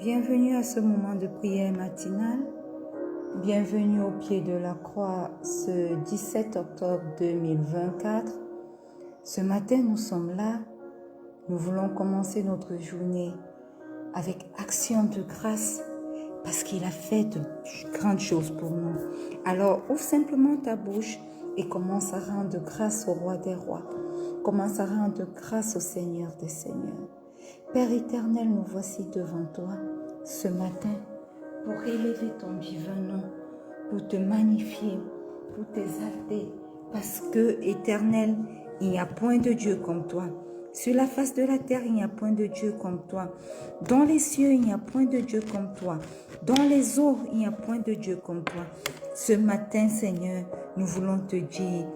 Bienvenue à ce moment de prière matinale. Bienvenue au pied de la croix ce 17 octobre 2024. Ce matin, nous sommes là. Nous voulons commencer notre journée avec action de grâce parce qu'il a fait de grandes choses pour nous. Alors, ouvre simplement ta bouche et commence à rendre grâce au Roi des Rois. Commence à rendre grâce au Seigneur des Seigneurs. Père éternel, nous voici devant toi ce matin pour élever ton divin nom, pour te magnifier, pour t'exalter, parce que, éternel, il n'y a point de Dieu comme toi. Sur la face de la terre, il n'y a point de Dieu comme toi. Dans les cieux, il n'y a point de Dieu comme toi. Dans les eaux, il n'y a point de Dieu comme toi. Ce matin, Seigneur, nous voulons te dire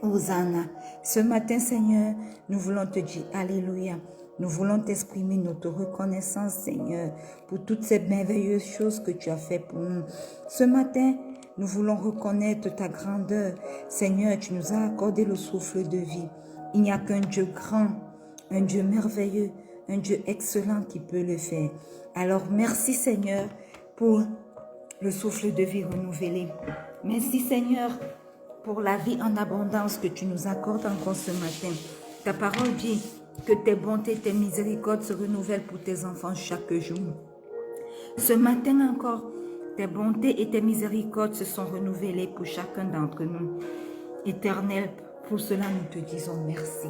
Hosanna. Ce matin, Seigneur, nous voulons te dire Alléluia. Nous voulons t'exprimer notre reconnaissance, Seigneur, pour toutes ces merveilleuses choses que tu as fait pour nous. Ce matin, nous voulons reconnaître ta grandeur. Seigneur, tu nous as accordé le souffle de vie. Il n'y a qu'un Dieu grand, un Dieu merveilleux, un Dieu excellent qui peut le faire. Alors, merci, Seigneur, pour le souffle de vie renouvelé. Merci, Seigneur, pour la vie en abondance que tu nous accordes encore ce matin. Ta parole dit que tes bontés, tes miséricordes se renouvellent pour tes enfants chaque jour. Ce matin encore, tes bontés et tes miséricordes se sont renouvelées pour chacun d'entre nous. Éternel, pour cela nous te disons merci.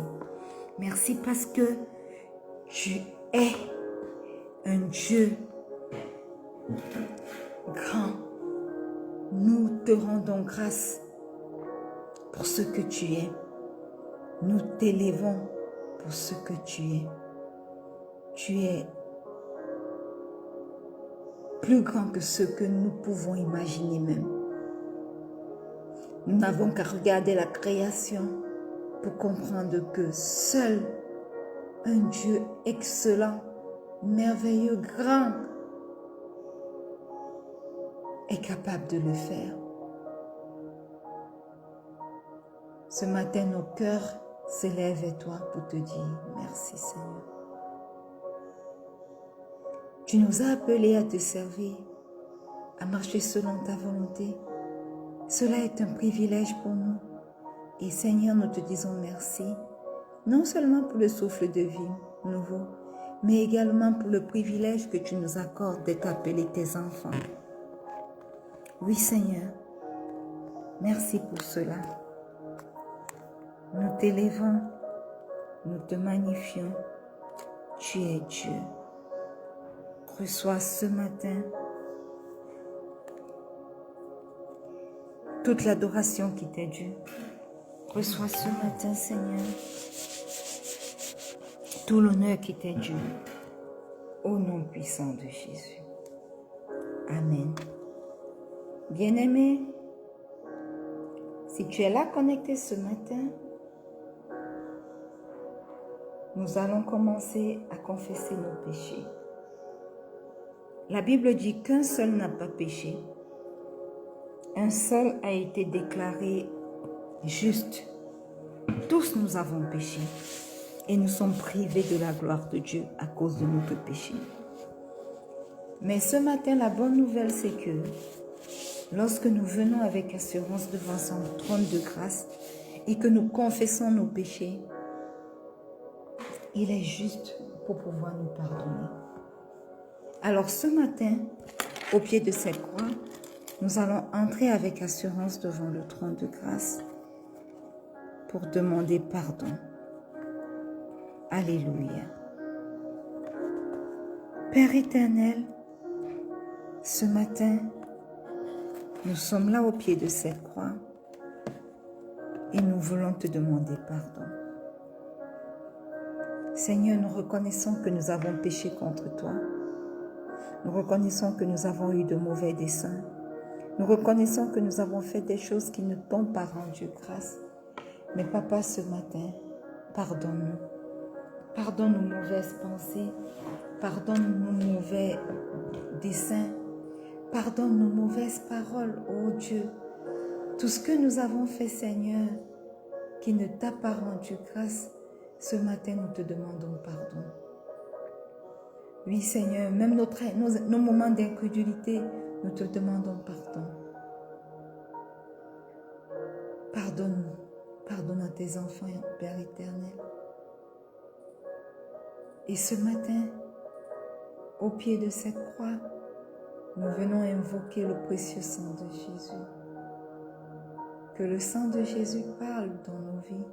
Merci parce que tu es un Dieu grand. Nous te rendons grâce pour ce que tu es. Nous t'élevons pour ce que tu es. Tu es plus grand que ce que nous pouvons imaginer même. Nous n'avons qu'à regarder la création pour comprendre que seul un Dieu excellent, merveilleux, grand est capable de le faire. Ce matin, nos cœurs s'élèvent vers toi pour te dire merci, Seigneur. Tu nous as appelés à te servir, à marcher selon ta volonté. Cela est un privilège pour nous. Et Seigneur, nous te disons merci, non seulement pour le souffle de vie nouveau, mais également pour le privilège que tu nous accordes d'être appelés tes enfants. Oui, Seigneur, merci pour cela. Nous t'élevons, nous te magnifions. Tu es Dieu. Reçois ce matin toute l'adoration qui t'est due. Reçois ce matin, Seigneur, tout l'honneur qui t'est dû. Au nom puissant de Jésus. Amen. Bien-aimé, si tu es là connecté ce matin, nous allons commencer à confesser nos péchés. La Bible dit qu'un seul n'a pas péché. Un seul a été déclaré juste. Tous nous avons péché et nous sommes privés de la gloire de Dieu à cause de notre péché. Mais ce matin, la bonne nouvelle, c'est que lorsque nous venons avec assurance devant son trône de grâce et que nous confessons nos péchés, il est juste pour pouvoir nous pardonner. Alors ce matin, au pied de cette croix, nous allons entrer avec assurance devant le trône de grâce pour demander pardon. Alléluia. Père éternel, ce matin, nous sommes là au pied de cette croix et nous voulons te demander pardon. Seigneur, nous reconnaissons que nous avons péché contre toi. Nous reconnaissons que nous avons eu de mauvais desseins. Nous reconnaissons que nous avons fait des choses qui ne t'ont pas rendu grâce. Mais papa, ce matin, pardonne-nous. Pardonne nos mauvaises pensées. Pardonne nos mauvais desseins. Pardonne nos mauvaises paroles, ô Dieu. Tout ce que nous avons fait, Seigneur, qui ne t'a pas rendu grâce, ce matin, nous te demandons pardon. Oui, Seigneur, même nos moments d'incrédulité, nous te demandons pardon. Pardonne-nous. Pardonne à tes enfants, Père éternel. Et ce matin, au pied de cette croix, nous venons invoquer le précieux sang de Jésus. Que le sang de Jésus parle dans nos vies.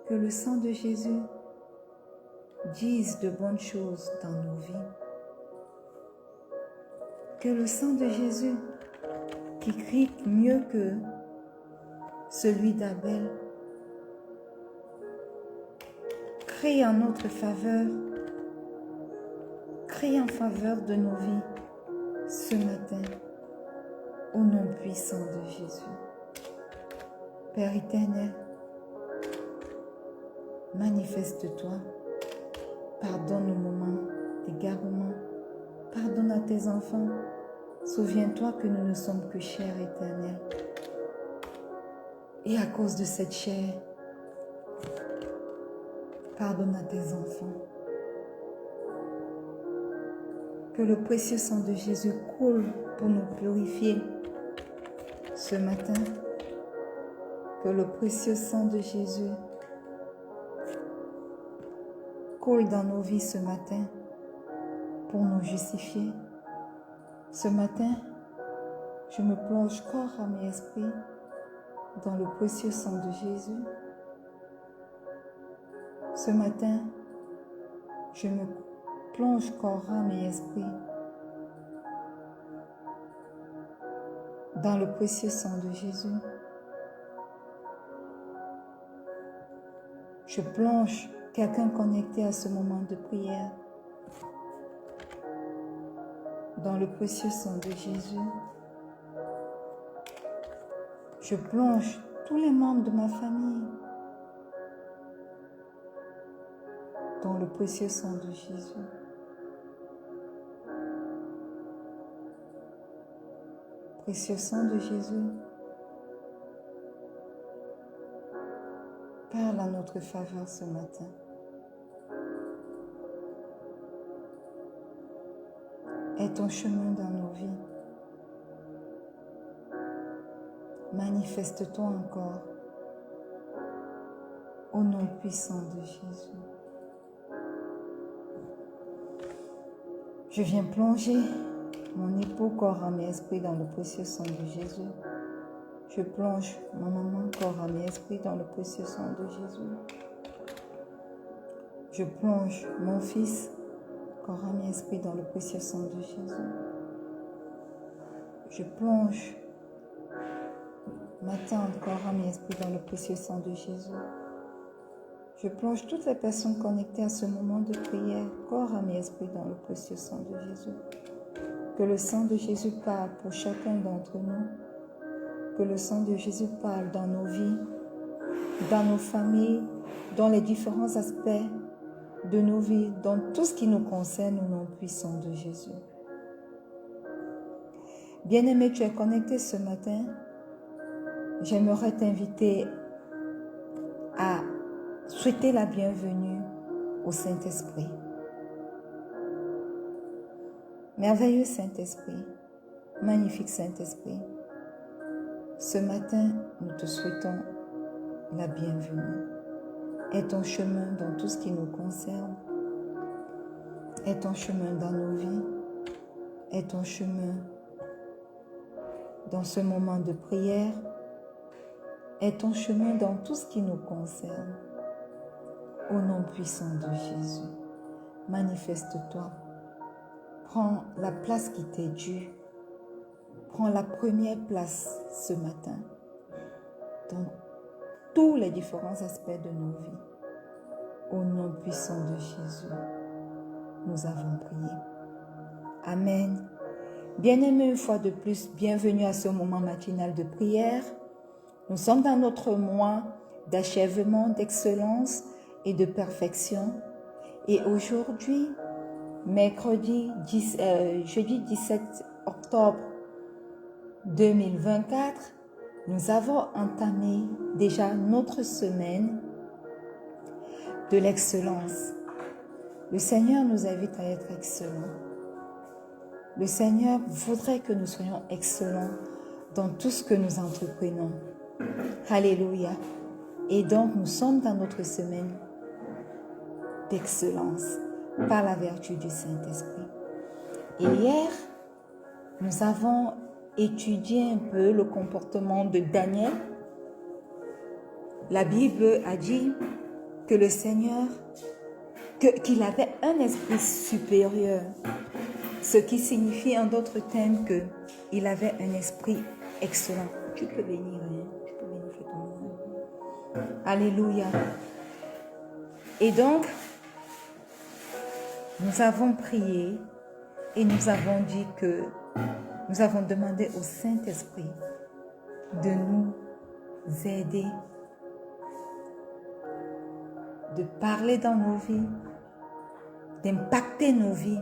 Que le sang de Jésus dise de bonnes choses dans nos vies. Que le sang de Jésus, qui crie mieux que celui d'Abel, crie en notre faveur, crie en faveur de nos vies ce matin, au nom puissant de Jésus. Père éternel, manifeste-toi, pardonne nos moments d'égarement, pardonne à tes enfants, souviens-toi que nous ne sommes que chair éternelle. Et à cause de cette chair, pardonne à tes enfants. Que le précieux sang de Jésus coule pour nous purifier ce matin. Que le précieux sang de Jésus coule dans nos vies ce matin pour nous justifier. Ce matin, je me plonge corps, âme et esprit dans le précieux sang de Jésus. Ce matin, je me plonge corps, âme et esprit dans le précieux sang de Jésus. Je plonge quelqu'un connecté à ce moment de prière dans le précieux sang de Jésus. Je plonge tous les membres de ma famille dans le précieux sang de Jésus. Précieux sang de Jésus, parle à notre faveur ce matin. Aie ton chemin dans nos vies. Manifeste-toi encore au nom puissant de Jésus. Je viens plonger mon époux, corps, âme et esprit dans le précieux sang de Jésus. Je plonge ma maman, corps, âme et esprit dans le précieux sang de Jésus. Je plonge mon fils, corps, âme et esprit dans le précieux sang de Jésus. Je plonge ma tante, corps, âme et esprit dans le précieux sang de Jésus. Je plonge toutes les personnes connectées à ce moment de prière, corps, âme et esprit dans le précieux sang de Jésus. Que le sang de Jésus parle pour chacun d'entre nous. Que le sang de Jésus parle dans nos vies, dans nos familles, dans les différents aspects de nos vies, dans tout ce qui nous concerne au nom puissant de Jésus. Bien-aimé, tu es connecté ce matin. J'aimerais t'inviter à souhaiter la bienvenue au Saint-Esprit. Merveilleux Saint-Esprit, magnifique Saint-Esprit, ce matin, nous te souhaitons la bienvenue. Aie ton chemin dans tout ce qui nous concerne. Aie ton chemin dans nos vies. Aie ton chemin dans ce moment de prière. Aie ton chemin dans tout ce qui nous concerne. Au nom puissant de Jésus, manifeste-toi. Prends la place qui t'est due. Prends la première place ce matin dans tous les différents aspects de nos vies. Au nom puissant de Jésus, nous avons prié. Amen. Bien-aimés, une fois de plus, bienvenue à ce moment matinal de prière. Nous sommes dans notre mois d'achèvement, d'excellence et de perfection. Et aujourd'hui, jeudi 17 octobre 2024, nous avons entamé déjà notre semaine de l'excellence. Le Seigneur nous invite à être excellents. Le Seigneur voudrait que nous soyons excellents dans tout ce que nous entreprenons. Alléluia. Et donc, nous sommes dans notre semaine d'excellence par la vertu du Saint-Esprit. Et hier, nous avons étudié un peu le comportement de Daniel. La Bible a dit que le Seigneur, qu'il avait un esprit supérieur, ce qui signifie en d'autres termes qu'il avait un esprit excellent. Tu peux venir, hein? Tu peux venir faire ton nom. Alléluia. Et donc, nous avons prié et nous avons dit que nous avons demandé au Saint-Esprit de nous aider, de parler dans nos vies, d'impacter nos vies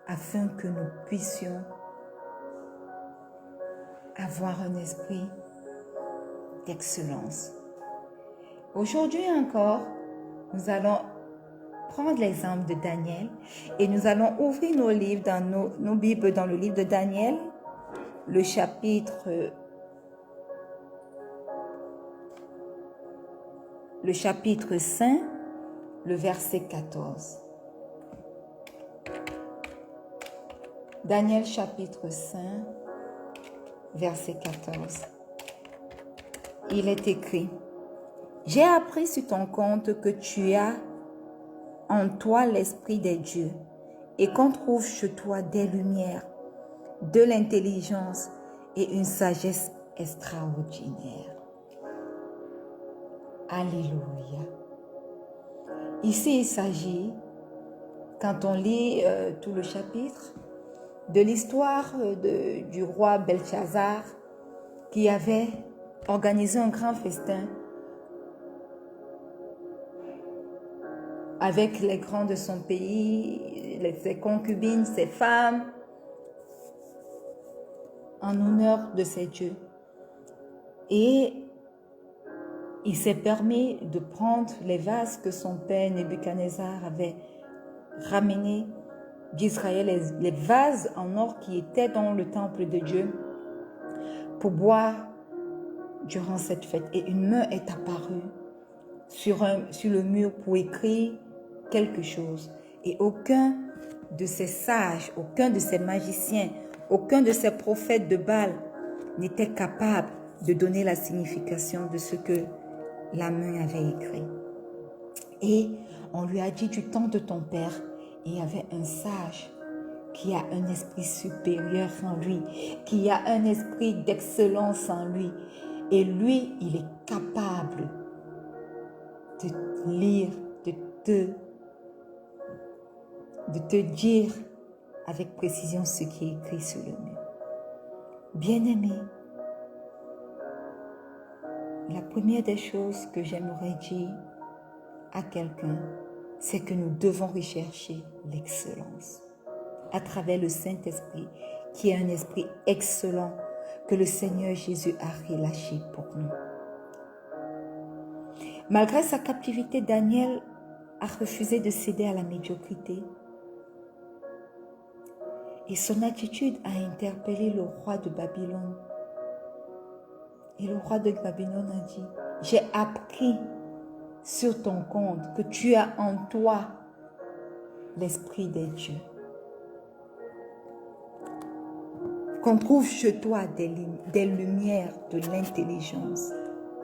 afin que nous puissions avoir un esprit d'excellence. Aujourd'hui encore, nous allons prendre l'exemple de Daniel et nous allons ouvrir nos livres dans nos Bibles dans le livre de Daniel, le chapitre 5, le verset 14. Daniel chapitre 5, verset 14. Il est écrit: j'ai appris sur ton compte que tu as en toi l'esprit des dieux et qu'on trouve chez toi des lumières, de l'intelligence et une sagesse extraordinaire. Alléluia. Ici, il s'agit, quand on lit tout le chapitre, de l'histoire du roi Belchazzar qui avait organisé un grand festin avec les grands de son pays, ses concubines, ses femmes, en honneur de ses dieux. Et il s'est permis de prendre les vases que son père Nebuchadnezzar avait ramenés d'Israël, les vases en or qui étaient dans le temple de Dieu, pour boire durant cette fête. Et une main est apparue sur le mur pour écrire quelque chose. Et aucun de ces sages, aucun de ces magiciens, aucun de ces prophètes de Baal n'était capable de donner la signification de ce que la main avait écrit. Et on lui a dit du temps de ton père, il y avait un sage qui a un esprit supérieur en lui, qui a un esprit d'excellence en lui. Et lui, il est capable de lire, de te dire avec précision ce qui est écrit sur le mur. Bien-aimé, la première des choses que j'aimerais dire à quelqu'un, c'est que nous devons rechercher l'excellence à travers le Saint-Esprit, qui est un esprit excellent que le Seigneur Jésus a relâché pour nous. Malgré sa captivité, Daniel a refusé de céder à la médiocrité. Et son attitude a interpellé le roi de Babylone. Et le roi de Babylone a dit: j'ai appris sur ton compte que tu as en toi l'esprit des dieux. Qu'on trouve chez toi des lumières, de l'intelligence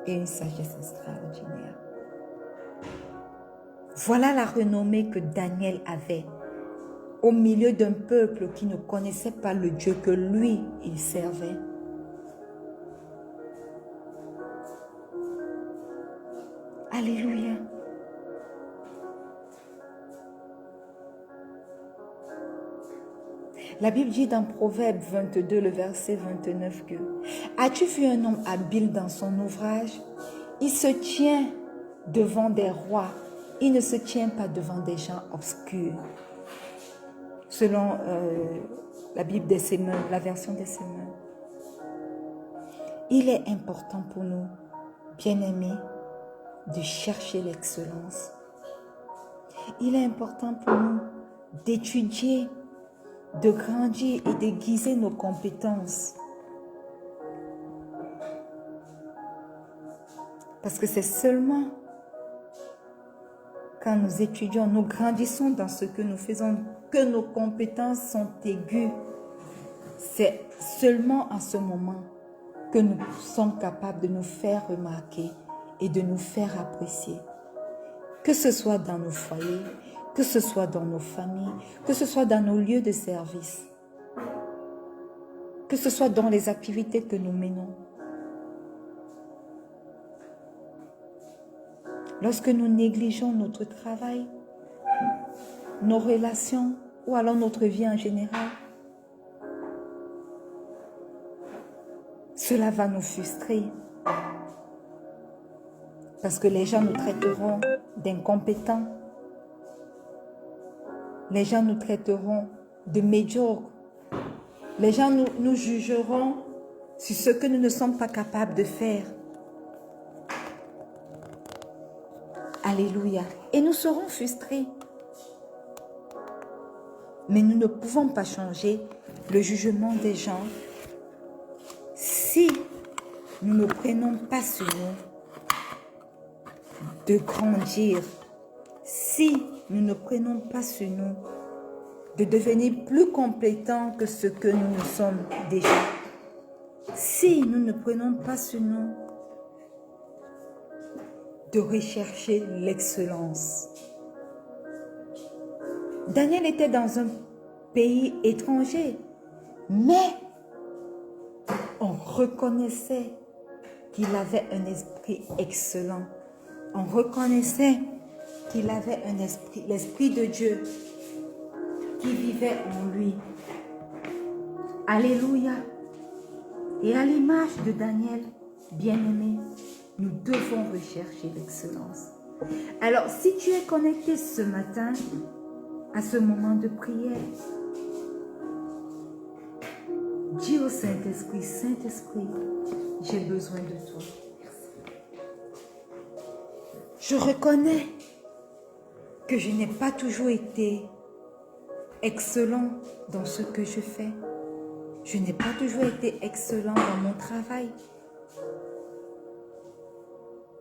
et une sagesse extraordinaire. Voilà la renommée que Daniel avait au milieu d'un peuple qui ne connaissait pas le Dieu que lui, il servait. Alléluia. La Bible dit dans Proverbe 22, le verset 29 que: as-tu vu un homme habile dans son ouvrage? Il se tient devant des rois. Il ne se tient pas devant des gens obscurs. Selon la Bible des Semeurs, la version des Semeurs. Il est important pour nous, bien-aimés, de chercher l'excellence. Il est important pour nous d'étudier, de grandir et d'aiguiser nos compétences. Parce que c'est seulement quand nous étudions, nous grandissons dans ce que nous faisons, que nos compétences sont aiguës. C'est seulement à ce moment que nous sommes capables de nous faire remarquer et de nous faire apprécier. Que ce soit dans nos foyers, que ce soit dans nos familles, que ce soit dans nos lieux de service, que ce soit dans les activités que nous menons. Lorsque nous négligeons notre travail, nos relations ou alors notre vie en général, cela va nous frustrer. Parce que les gens nous traiteront d'incompétents. Les gens nous traiteront de médiocres. Les gens nous jugeront sur ce que nous ne sommes pas capables de faire. Alléluia. Et nous serons frustrés. Mais nous ne pouvons pas changer le jugement des gens si nous ne prenons pas sur nous de grandir, si nous ne prenons pas sur nous de devenir plus compétents que ce que nous sommes déjà, si nous ne prenons pas sur nous de rechercher l'excellence. Daniel était dans un pays étranger, mais on reconnaissait qu'il avait un esprit excellent. On reconnaissait qu'il avait un esprit, l'esprit de Dieu qui vivait en lui. Alléluia. Et à l'image de Daniel, bien-aimé, nous devons rechercher l'excellence. Alors, si tu es connecté ce matin à ce moment de prière, dis au Saint-Esprit, Saint-Esprit, j'ai besoin de toi. Je reconnais que je n'ai pas toujours été excellent dans ce que je fais. Je n'ai pas toujours été excellent dans mon travail.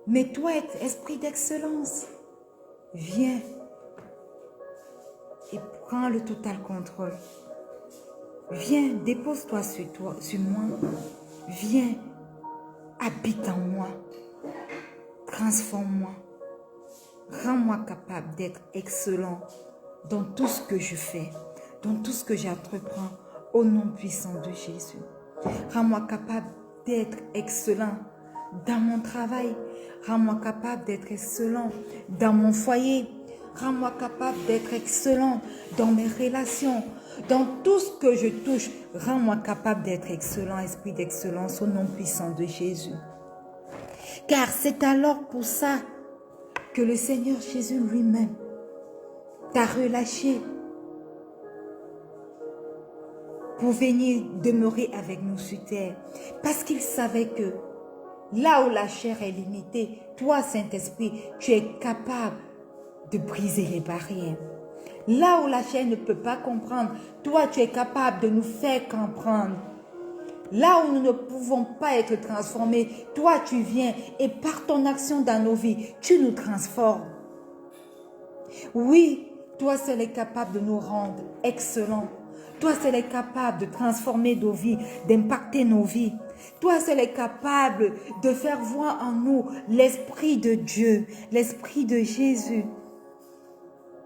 Mais toi, esprit d'excellence, viens et prends le total contrôle. Viens, dépose-toi sur moi. Viens, habite en moi. Transforme-moi. Rends-moi capable d'être excellent dans tout ce que je fais, dans tout ce que j'entreprends, au nom puissant de Jésus. Rends-moi capable d'être excellent dans mon travail. Rends-moi capable d'être excellent dans mon foyer. Rends-moi capable d'être excellent dans mes relations. Dans tout ce que je touche, rends-moi capable d'être excellent, esprit d'excellence, au nom puissant de Jésus. Car c'est alors pour ça que le Seigneur Jésus lui-même t'a relâché pour venir demeurer avec nous sur terre. Parce qu'il savait que là où la chair est limitée, toi, Saint-Esprit, tu es capable de briser les barrières. Là où la chair ne peut pas comprendre, toi, tu es capable de nous faire comprendre. Là où nous ne pouvons pas être transformés, toi, tu viens et par ton action dans nos vies, tu nous transformes. Oui, toi seul es capable de nous rendre excellents. Toi seul es capable de transformer nos vies, d'impacter nos vies. Toi seul es capable de faire voir en nous l'Esprit de Dieu, l'Esprit de Jésus.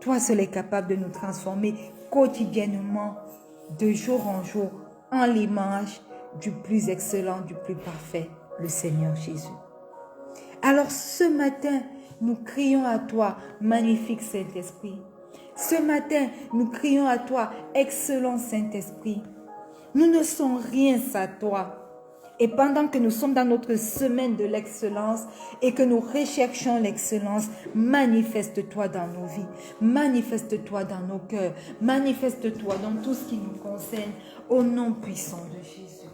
Toi seul es capable de nous transformer quotidiennement, de jour en jour, en l'image du plus excellent, du plus parfait, le Seigneur Jésus. Alors ce matin, nous crions à toi, magnifique Saint-Esprit. Ce matin, nous crions à toi, excellent Saint-Esprit. Nous ne sommes rien sans toi. Et pendant que nous sommes dans notre semaine de l'excellence et que nous recherchons l'excellence, manifeste-toi dans nos vies, manifeste-toi dans nos cœurs, manifeste-toi dans tout ce qui nous concerne, au nom puissant de Jésus.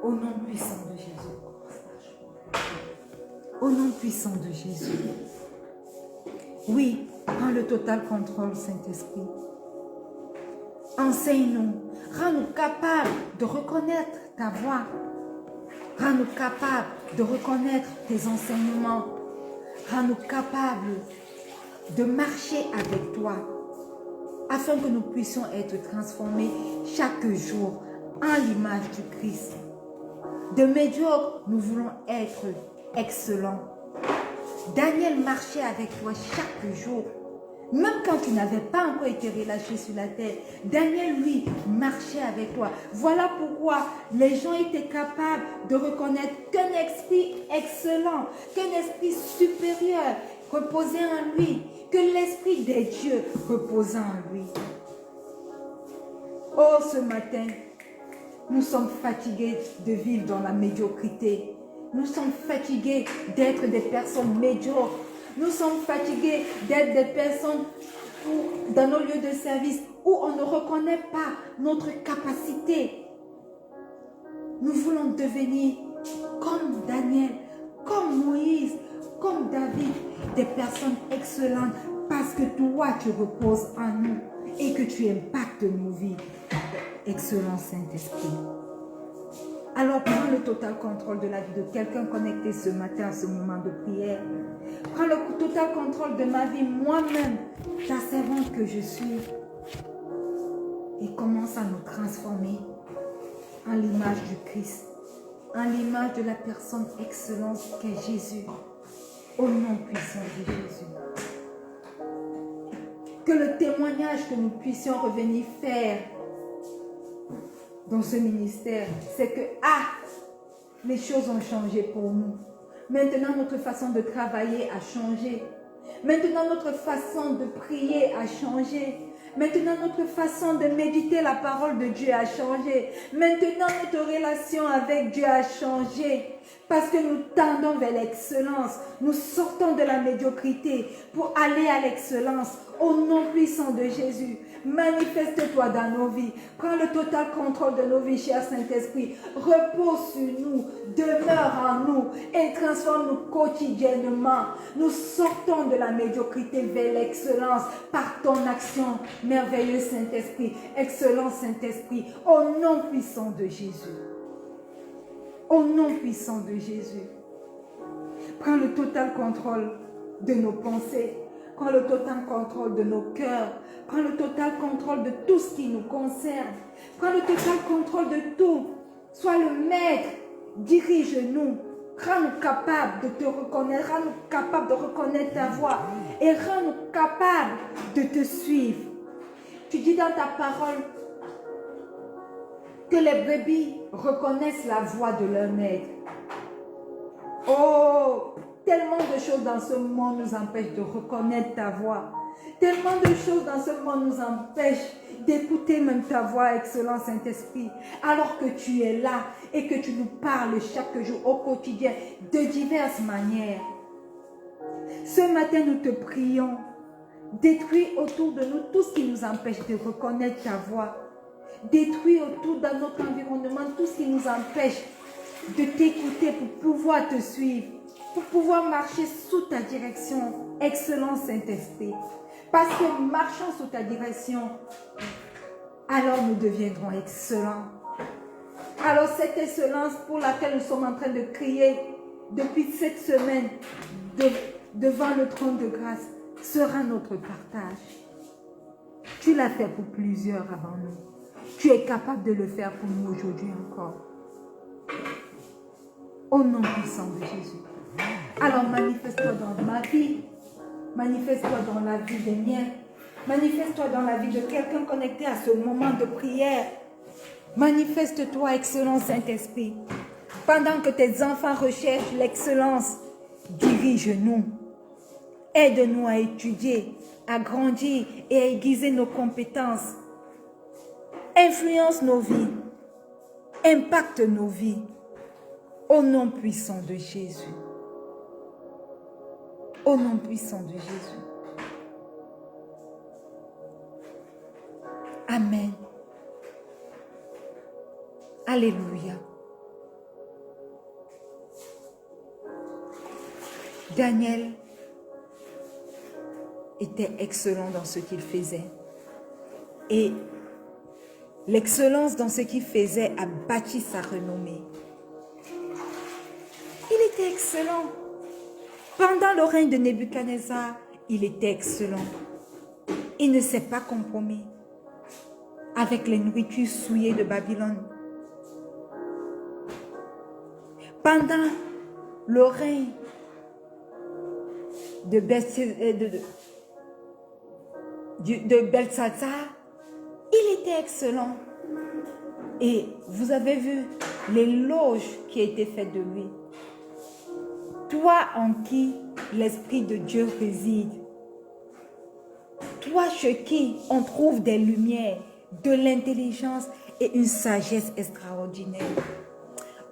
Au nom puissant de Jésus. Au nom puissant de Jésus. Oui, prends le total contrôle, Saint-Esprit. Enseigne-nous, rends-nous capables de reconnaître ta voix. Rends-nous capables de reconnaître tes enseignements. Rends-nous capables de marcher avec toi, afin que nous puissions être transformés chaque jour en l'image du Christ. De médiocre, nous voulons être excellents. Daniel marchait avec toi chaque jour. Même quand tu n'avais pas encore été relâché sur la terre, Daniel, lui, marchait avec toi. Voilà pourquoi les gens étaient capables de reconnaître qu'un esprit excellent, qu'un esprit supérieur reposait en lui, que l'esprit des dieux reposait en lui. Oh, ce matin, nous sommes fatigués de vivre dans la médiocrité. Nous sommes fatigués d'être des personnes médiocres. Nous sommes fatigués d'être des personnes dans nos lieux de service où on ne reconnaît pas notre capacité. Nous voulons devenir comme Daniel, comme Moïse, comme David, des personnes excellentes parce que toi tu reposes en nous et que tu impactes nos vies. Excellent Saint-Esprit. Alors prends le total contrôle de la vie de quelqu'un connecté ce matin à ce moment de prière. Prends le total contrôle de ma vie, moi-même, ta servante que je suis. Et commence à nous transformer en l'image du Christ, en l'image de la personne excellente qu'est Jésus, au nom puissant de Jésus. Que le témoignage que nous puissions revenir faire dans ce ministère, c'est que, les choses ont changé pour nous. Maintenant, notre façon de travailler a changé. Maintenant, notre façon de prier a changé. Maintenant, notre façon de méditer la parole de Dieu a changé. Maintenant, notre relation avec Dieu a changé. Parce que nous tendons vers l'excellence. Nous sortons de la médiocrité pour aller à l'excellence. Au nom puissant de Jésus, manifeste-toi dans nos vies. Prends le total contrôle de nos vies, cher Saint-Esprit. Repose sur nous, demeure en nous et transforme-nous quotidiennement. Nous sortons de la médiocrité vers l'excellence par ton action, merveilleux Saint-Esprit. Excellent Saint-Esprit, au nom puissant de Jésus. Au nom puissant de Jésus. Prends le total contrôle de nos pensées. Prends le total contrôle de nos cœurs. Prends le total contrôle de tout ce qui nous concerne. Prends le total contrôle de tout. Sois le maître. Dirige-nous. Rends-nous capables de te reconnaître. Rends-nous capables de reconnaître ta voix. Et rends-nous capables de te suivre. Tu dis dans ta parole que les brebis reconnaissent la voix de leur maître. Oh, tellement de choses dans ce monde nous empêchent de reconnaître ta voix. Tellement de choses dans ce monde nous empêchent d'écouter même ta voix, excellent Saint-Esprit. Alors que tu es là et que tu nous parles chaque jour au quotidien de diverses manières. Ce matin, nous te prions. Détruis autour de nous tout ce qui nous empêche de reconnaître ta voix. Détruis autour dans notre environnement tout ce qui nous empêche de t'écouter pour pouvoir te suivre, pour pouvoir marcher sous ta direction, excellent Saint-Esprit. Parce que marchant sous ta direction, alors nous deviendrons excellents. Alors cette excellence pour laquelle nous sommes en train de crier depuis cette semaine devant le trône de grâce sera notre partage. Tu l'as fait pour plusieurs avant nous. Tu es capable de le faire pour nous aujourd'hui encore. Au nom puissant de Jésus. Alors manifeste-toi dans ma vie. Manifeste-toi dans la vie des miens. Manifeste-toi dans la vie de quelqu'un connecté à ce moment de prière. Manifeste-toi, excellent Saint-Esprit. Pendant que tes enfants recherchent l'excellence, dirige-nous. Aide-nous à étudier, à grandir et à aiguiser nos compétences. Influence nos vies. Impacte nos vies. Au nom puissant de Jésus. Au nom puissant de Jésus. Amen. Alléluia. Daniel était excellent dans ce qu'il faisait. Et l'excellence dans ce qu'il faisait a bâti sa renommée. Il était excellent. Pendant le règne de Nebuchadnezzar, il était excellent. Il ne s'est pas compromis avec les nourritures souillées de Babylone. Pendant le règne de Belshazzar, il était excellent. Et vous avez vu l'éloge qui a été fait de lui. Toi en qui l'Esprit de Dieu réside. Toi chez qui on trouve des lumières, de l'intelligence et une sagesse extraordinaire.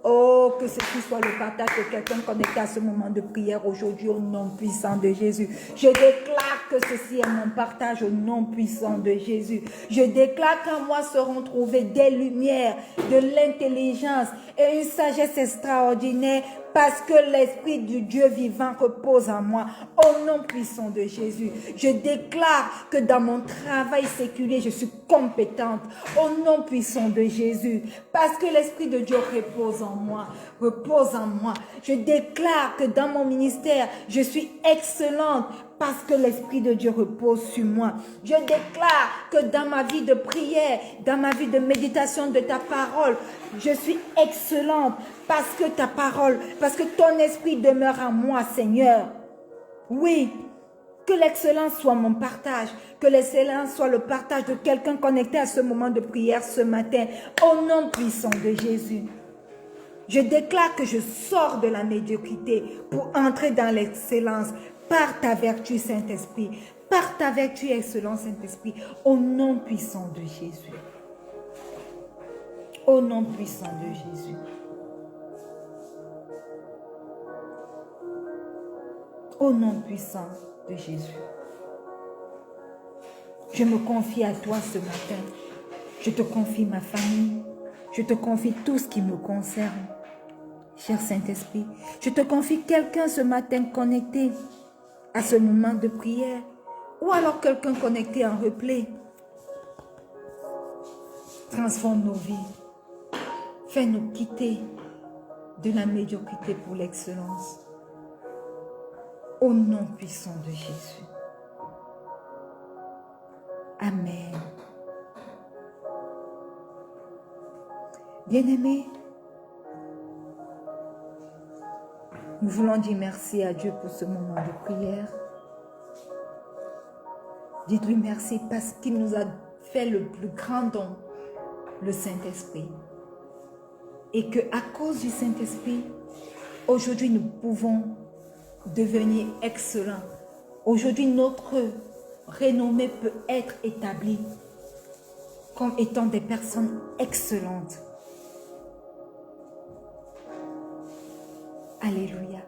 Oh, que ceci soit le partage de quelqu'un connecté à ce moment de prière aujourd'hui au nom puissant de Jésus. Je déclare que ceci est mon partage au nom puissant de Jésus. Je déclare qu'en moi seront trouvées des lumières, de l'intelligence et une sagesse extraordinaire parce que l'Esprit du Dieu vivant repose en moi. Au nom puissant de Jésus, je déclare que dans mon travail séculier, je suis compétente. Au nom puissant de Jésus, parce que l'Esprit de Dieu repose en moi. Repose en moi. Je déclare que dans mon ministère, je suis excellente parce que l'Esprit de Dieu repose sur moi. Je déclare que dans ma vie de prière, dans ma vie de méditation de ta parole, je suis excellente parce que ta parole, parce que ton esprit demeure en moi, Seigneur. Oui, que l'excellence soit mon partage, que l'excellence soit le partage de quelqu'un connecté à ce moment de prière ce matin, au nom puissant de Jésus. Je déclare que je sors de la médiocrité pour entrer dans l'excellence par ta vertu, Saint-Esprit, par ta vertu, excellent Saint-Esprit, au nom puissant de Jésus. Au nom puissant de Jésus. Au nom puissant de Jésus. Je me confie à toi ce matin. Je te confie ma famille. Je te confie tout ce qui me concerne. Cher Saint-Esprit, je te confie quelqu'un ce matin connecté à ce moment de prière. Ou alors quelqu'un connecté en replay. Transforme nos vies. Fais-nous quitter de la médiocrité pour l'excellence. Au nom puissant de Jésus. Amen. Bien-aimés, nous voulons dire merci à Dieu pour ce moment de prière. Dites-lui merci parce qu'il nous a fait le plus grand don, le Saint-Esprit. Et qu'à cause du Saint-Esprit, aujourd'hui nous pouvons devenir excellents. Aujourd'hui, notre renommée peut être établie comme étant des personnes excellentes. Alléluia.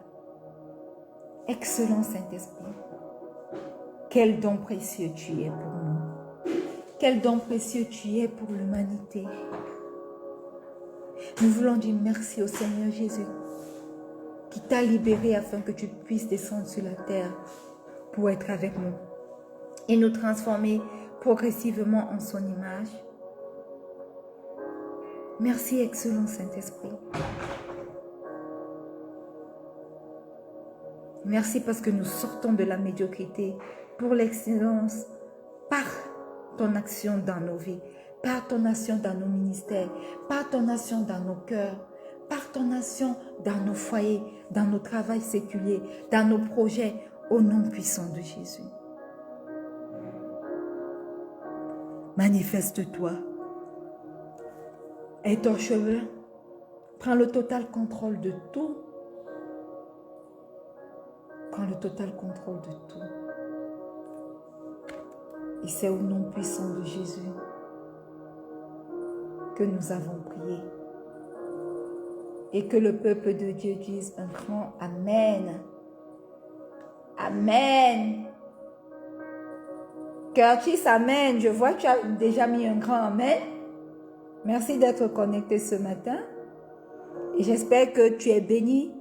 Excellent Saint-Esprit. Quel don précieux tu es pour nous. Quel don précieux tu es pour l'humanité. Nous voulons dire merci au Seigneur Jésus qui t'a libéré afin que tu puisses descendre sur la terre pour être avec nous et nous transformer progressivement en son image. Merci, excellent Saint-Esprit. Merci parce que nous sortons de la médiocrité pour l'excellence par ton action dans nos vies, par ton action dans nos ministères, par ton action dans nos cœurs, par ton action dans nos foyers, dans nos travails séculiers, dans nos projets, au nom puissant de Jésus. Manifeste-toi. Et ton cheveu, prends le total contrôle de tout. Prends le total contrôle de tout. Et c'est au nom puissant de Jésus que nous avons prié. Et que le peuple de Dieu dise un grand Amen. Amen. Curtis, Amen. Je vois que tu as déjà mis un grand Amen. Merci d'être connecté ce matin. Et j'espère que tu es béni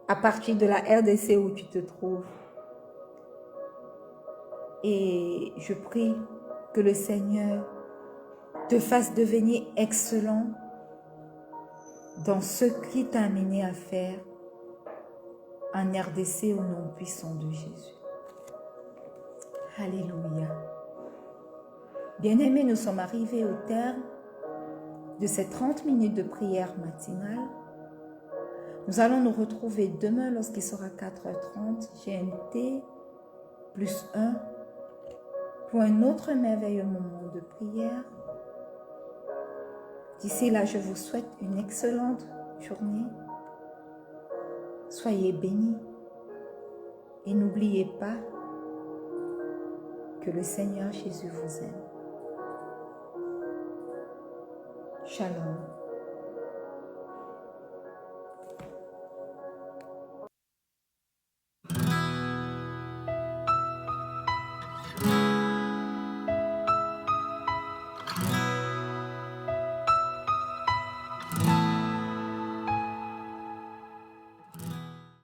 à partir de la RDC où tu te trouves. Et je prie que le Seigneur te fasse devenir excellent dans ce qu'il t'a amené à faire en RDC au nom puissant de Jésus. Alléluia. Bien-aimés, nous sommes arrivés au terme de ces 30 minutes de prière matinale. Nous allons nous retrouver demain lorsqu'il sera 4h30 GMT plus 1 pour un autre merveilleux moment de prière. D'ici là, je vous souhaite une excellente journée. Soyez bénis et n'oubliez pas que le Seigneur Jésus vous aime. Shalom.